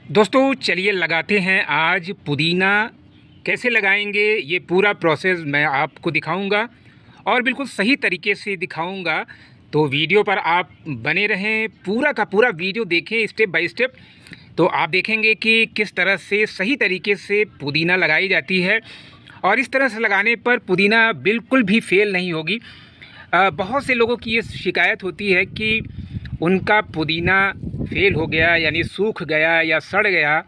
दोस्तों चलिए लगाते हैं आज पुदीना। कैसे लगाएंगे ये पूरा प्रोसेस मैं आपको दिखाऊंगा और बिल्कुल सही तरीके से दिखाऊंगा। तो वीडियो पर आप बने रहें, पूरा का पूरा वीडियो देखें स्टेप बाय स्टेप। तो आप देखेंगे कि किस तरह से सही तरीके से पुदीना लगाई जाती है और इस तरह से लगाने पर पुदीना बिल्कुल भी फेल नहीं होगी। बहुत से लोगों की ये शिकायत होती है कि उनका पुदीना फेल हो गया, यानी सूख गया या सड़ गया,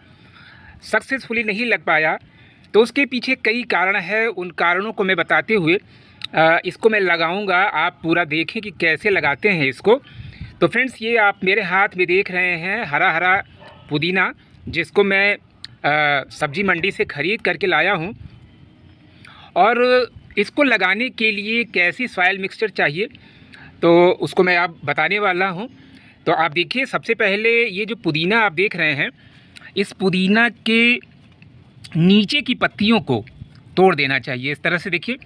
सक्सेसफुली नहीं लग पाया। तो उसके पीछे कई कारण हैं। उन कारणों को मैं बताते हुए इसको मैं लगाऊंगा। आप पूरा देखें कि कैसे लगाते हैं इसको। तो फ्रेंड्स, ये आप मेरे हाथ में देख रहे हैं हरा हरा पुदीना, जिसको मैं सब्जी मंडी से ख़रीद करके लाया हूँ। और इसको लगाने के लिए कैसी सॉइल मिक्सचर चाहिए तो उसको मैं आप बताने वाला हूँ। तो आप देखिए, सबसे पहले ये जो पुदीना आप देख रहे हैं, इस पुदीना के नीचे की पत्तियों को तोड़ देना चाहिए। इस तरह से देखिए,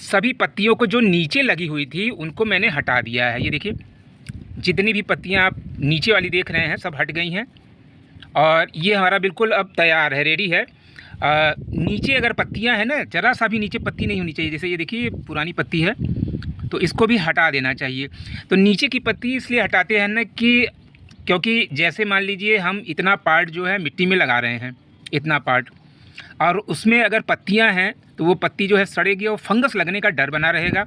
सभी पत्तियों को जो नीचे लगी हुई थी उनको मैंने हटा दिया है। ये देखिए, जितनी भी पत्तियाँ आप नीचे वाली देख रहे हैं सब हट गई हैं और ये हमारा बिल्कुल अब तैयार है, रेडी है। नीचे अगर पत्तियाँ हैं ना, ज़रा सा भी नीचे पत्ती नहीं होनी चाहिए। जैसे ये देखिए, ये पुरानी पत्ती है तो इसको भी हटा देना चाहिए। तो नीचे की पत्ती इसलिए हटाते हैं ना कि क्योंकि जैसे मान लीजिए हम इतना पार्ट जो है मिट्टी में लगा रहे हैं, इतना पार्ट, और उसमें अगर पत्तियां हैं तो वो पत्ती जो है सड़ेगी और फंगस लगने का डर बना रहेगा।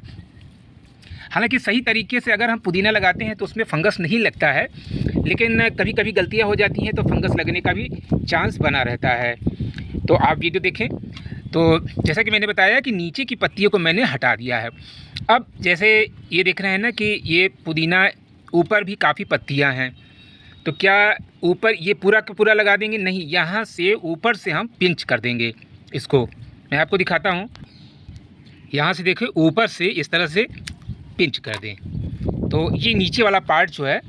हालांकि सही तरीके से अगर हम पुदीना लगाते हैं तो उसमें फंगस नहीं लगता है, लेकिन कभी कभी गलतियां हो जाती हैं तो फंगस लगने का भी चांस बना रहता है। तो आप वीडियो देखें। तो जैसा कि मैंने बताया कि नीचे की पत्तियों को मैंने हटा दिया है। अब जैसे ये देख रहे हैं ना कि ये पुदीना ऊपर भी काफ़ी पत्तियां हैं, तो क्या ऊपर ये पूरा का पूरा लगा देंगे? नहीं, यहाँ से ऊपर से हम पिंच कर देंगे इसको। मैं आपको दिखाता हूँ। यहाँ से देखिए, ऊपर से इस तरह से पिंच कर दें तो ये नीचे वाला पार्ट जो है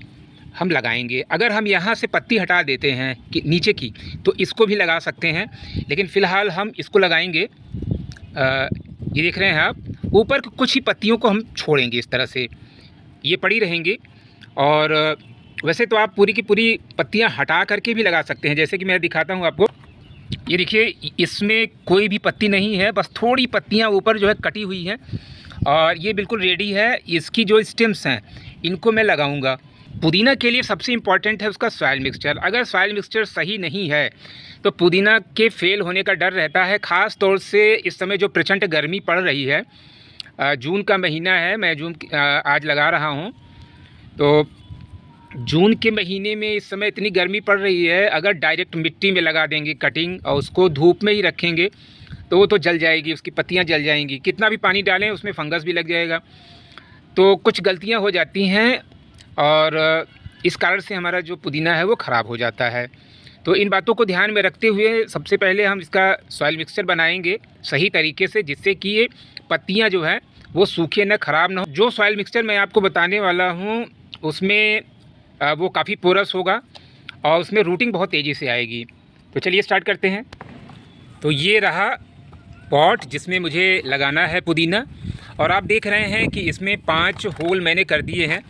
हम लगाएंगे। अगर हम यहाँ से पत्ती हटा देते हैं कि नीचे की, तो इसको भी लगा सकते हैं, लेकिन फ़िलहाल हम इसको लगाएंगे। ये देख रहे हैं आप, ऊपर कुछ ही पत्तियों को हम छोड़ेंगे इस तरह से, ये पड़ी रहेंगी। और वैसे तो आप पूरी की पूरी पत्तियां हटा करके भी लगा सकते हैं, जैसे कि मैं दिखाता हूं आपको। ये देखिए, इसमें कोई भी पत्ती नहीं है, बस थोड़ी पत्तियां ऊपर जो है कटी हुई हैं और ये बिल्कुल रेडी है। इसकी जो स्टेम्स हैं इनको मैं लगाऊंगा। पुदीना के लिए सबसे इम्पॉर्टेंट है उसका सॉइल मिक्सचर। अगर सॉइल मिक्सचर सही नहीं है तो पुदीना के फेल होने का डर रहता है। ख़ास तौर से इस समय जो प्रचंड गर्मी पड़ रही है, जून का महीना है, मैं आज लगा रहा हूँ। तो जून के महीने में इस समय इतनी गर्मी पड़ रही है, अगर डायरेक्ट मिट्टी में लगा देंगे कटिंग और उसको धूप में ही रखेंगे तो वो तो जल जाएगी, उसकी पत्तियां जल जाएंगी। कितना भी पानी डालें उसमें फंगस भी लग जाएगा। तो कुछ गलतियां हो जाती हैं और इस कारण से हमारा जो पुदीना है वो ख़राब हो जाता है। तो इन बातों को ध्यान में रखते हुए सबसे पहले हम इसका सॉइल मिक्सचर बनाएंगे सही तरीके से, जिससे कि ये पत्तियाँ जो हैं वो सूखे न, ख़राब ना हो। जो सॉइल मिक्सचर मैं आपको बताने वाला हूँ उसमें वो काफ़ी पोरस होगा और उसमें रूटिंग बहुत तेज़ी से आएगी। तो चलिए स्टार्ट करते हैं। तो ये रहा पॉट जिसमें मुझे लगाना है पुदीना, और आप देख रहे हैं कि इसमें 5 होल मैंने कर दिए हैं।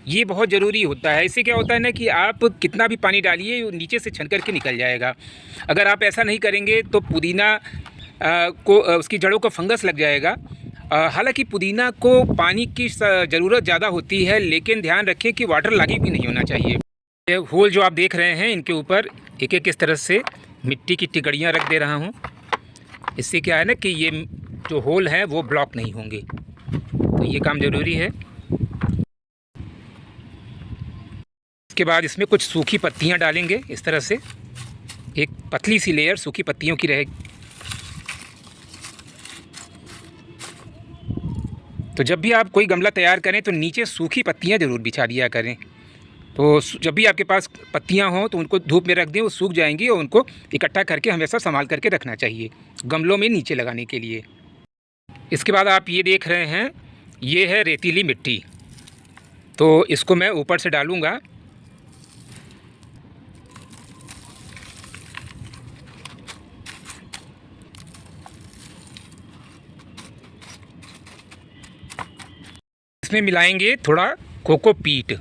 ये बहुत ज़रूरी होता है। इससे क्या होता है ना कि आप कितना भी पानी डालिए वो नीचे से छन करके निकल जाएगा। अगर आप ऐसा नहीं करेंगे तो पुदीना को उसकी जड़ों को फंगस लग जाएगा। हालांकि पुदीना को पानी की ज़रूरत ज़्यादा होती है, लेकिन ध्यान रखें कि वाटर लॉगिंग भी नहीं होना चाहिए। ये होल जो आप देख रहे हैं इनके ऊपर एक एक इस तरह से मिट्टी की टिकड़ियाँ रख दे रहा हूँ। इससे क्या है ना कि ये जो होल हैं वो ब्लॉक नहीं होंगे। तो ये काम ज़रूरी है। इसके बाद इसमें कुछ सूखी पत्तियाँ डालेंगे इस तरह से, एक पतली सी लेयर सूखी पत्तियों की रहेगी। तो जब भी आप कोई गमला तैयार करें तो नीचे सूखी पत्तियां ज़रूर बिछा दिया करें। तो जब भी आपके पास पत्तियां हों तो उनको धूप में रख दें, वो सूख जाएंगी और उनको इकट्ठा करके हमेशा संभाल करके रखना चाहिए गमलों में नीचे लगाने के लिए। इसके बाद आप ये देख रहे हैं, ये है रेतीली मिट्टी। तो इसको मैं ऊपर से डालूँगा। इसमें मिलाएंगे थोड़ा कोकोपीट।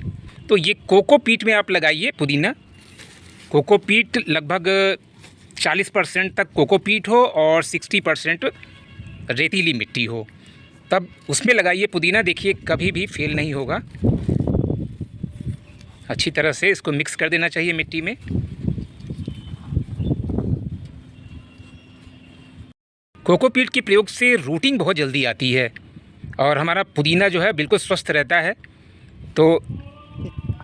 तो ये कोकोपीट में आप लगाइए पुदीना। कोकोपीट लगभग 40% तक कोकोपीट हो और 60% रेतीली मिट्टी हो, तब उसमें लगाइए पुदीना। देखिए कभी भी फेल नहीं होगा। अच्छी तरह से इसको मिक्स कर देना चाहिए मिट्टी में। कोकोपीट के प्रयोग से रूटिंग बहुत जल्दी आती है और हमारा पुदीना जो है बिल्कुल स्वस्थ रहता है। तो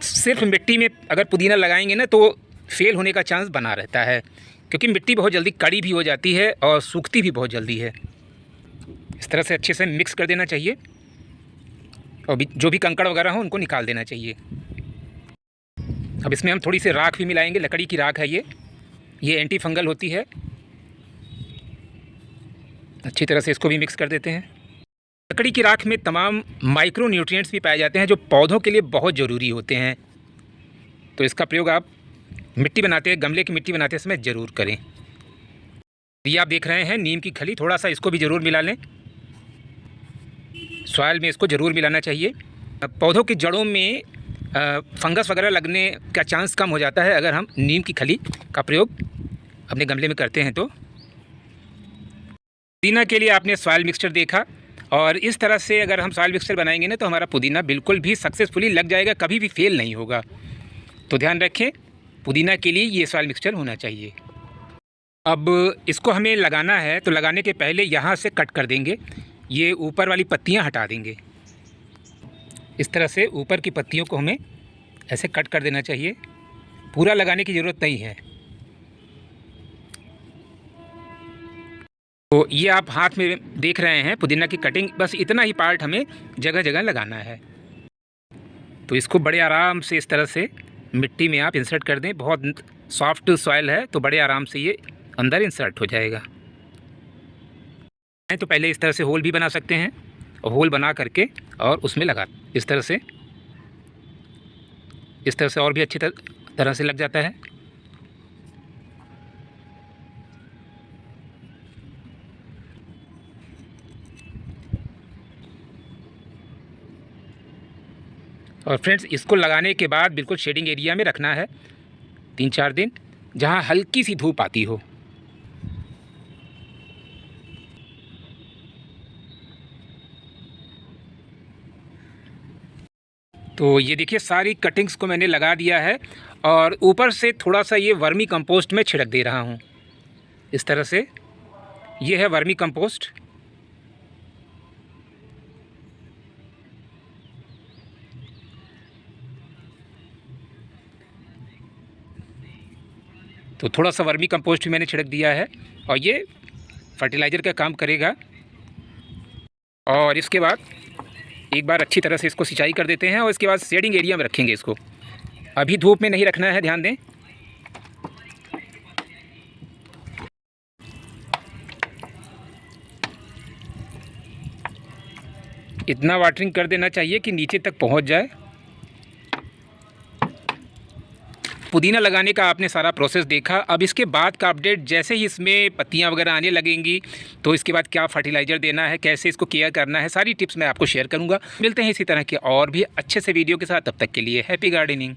सिर्फ मिट्टी में अगर पुदीना लगाएंगे ना तो फेल होने का चांस बना रहता है, क्योंकि मिट्टी बहुत जल्दी कड़ी भी हो जाती है और सूखती भी बहुत जल्दी है। इस तरह से अच्छे से मिक्स कर देना चाहिए और जो भी कंकड़ वगैरह हो उनको निकाल देना चाहिए। अब इसमें हम थोड़ी सी राख भी मिलाएंगे। लकड़ी की राख है ये एंटी फंगल होती है। अच्छी तरह से इसको भी मिक्स कर देते हैं। लकड़ी की राख में तमाम माइक्रो न्यूट्रिएंट्स भी पाए जाते हैं जो पौधों के लिए बहुत ज़रूरी होते हैं। तो इसका प्रयोग आप मिट्टी बनाते हैं, गमले की मिट्टी बनाते समय ज़रूर करें। ये आप देख रहे हैं नीम की खली, थोड़ा सा इसको भी ज़रूर मिला लें। सॉइल में इसको ज़रूर मिलाना चाहिए। पौधों की जड़ों में फंगस वगैरह लगने का चांस कम हो जाता है अगर हम नीम की खली का प्रयोग अपने गमले में करते हैं। तो पुदीना के लिए आपने सॉइल मिक्सचर देखा, और इस तरह से अगर हम सॉइल मिक्सचर बनाएंगे ना तो हमारा पुदीना बिल्कुल भी सक्सेसफुली लग जाएगा, कभी भी फेल नहीं होगा। तो ध्यान रखें, पुदीना के लिए ये सॉइल मिक्सचर होना चाहिए। अब इसको हमें लगाना है तो लगाने के पहले यहाँ से कट कर देंगे, ये ऊपर वाली पत्तियाँ हटा देंगे। इस तरह से ऊपर की पत्तियों को हमें ऐसे कट कर देना चाहिए, पूरा लगाने की ज़रूरत नहीं है। तो ये आप हाथ में देख रहे हैं पुदीना की कटिंग, बस इतना ही पार्ट हमें जगह जगह लगाना है। तो इसको बड़े आराम से इस तरह से मिट्टी में आप इंसर्ट कर दें। बहुत सॉफ्ट सॉइल है तो बड़े आराम से ये अंदर इंसर्ट हो जाएगा। तो पहले इस तरह से होल भी बना सकते हैं और होल बना करके और उसमें लगा इस तरह से और भी अच्छी तरह से लग जाता है। और फ्रेंड्स, इसको लगाने के बाद बिल्कुल शेडिंग एरिया में रखना है 3-4 दिन, जहाँ हल्की सी धूप आती हो। तो ये देखिए सारी कटिंग्स को मैंने लगा दिया है और ऊपर से थोड़ा सा ये वर्मी कंपोस्ट में छिड़क दे रहा हूँ। इस तरह से ये है वर्मी कंपोस्ट। तो थोड़ा सा वर्मी कंपोस्ट भी मैंने छिड़क दिया है और ये फर्टिलाइज़र का काम करेगा। और इसके बाद एक बार अच्छी तरह से इसको सिंचाई कर देते हैं और इसके बाद शेडिंग एरिया में रखेंगे इसको। अभी धूप में नहीं रखना है, ध्यान दें। इतना वाटरिंग कर देना चाहिए कि नीचे तक पहुंच जाए। पुदीना लगाने का आपने सारा प्रोसेस देखा। अब इसके बाद का अपडेट, जैसे ही इसमें पत्तियां वगैरह आने लगेंगी तो इसके बाद क्या फर्टिलाइज़र देना है, कैसे इसको केयर करना है, सारी टिप्स मैं आपको शेयर करूंगा। मिलते हैं इसी तरह के और भी अच्छे से वीडियो के साथ। तब तक के लिए हैप्पी गार्डनिंग।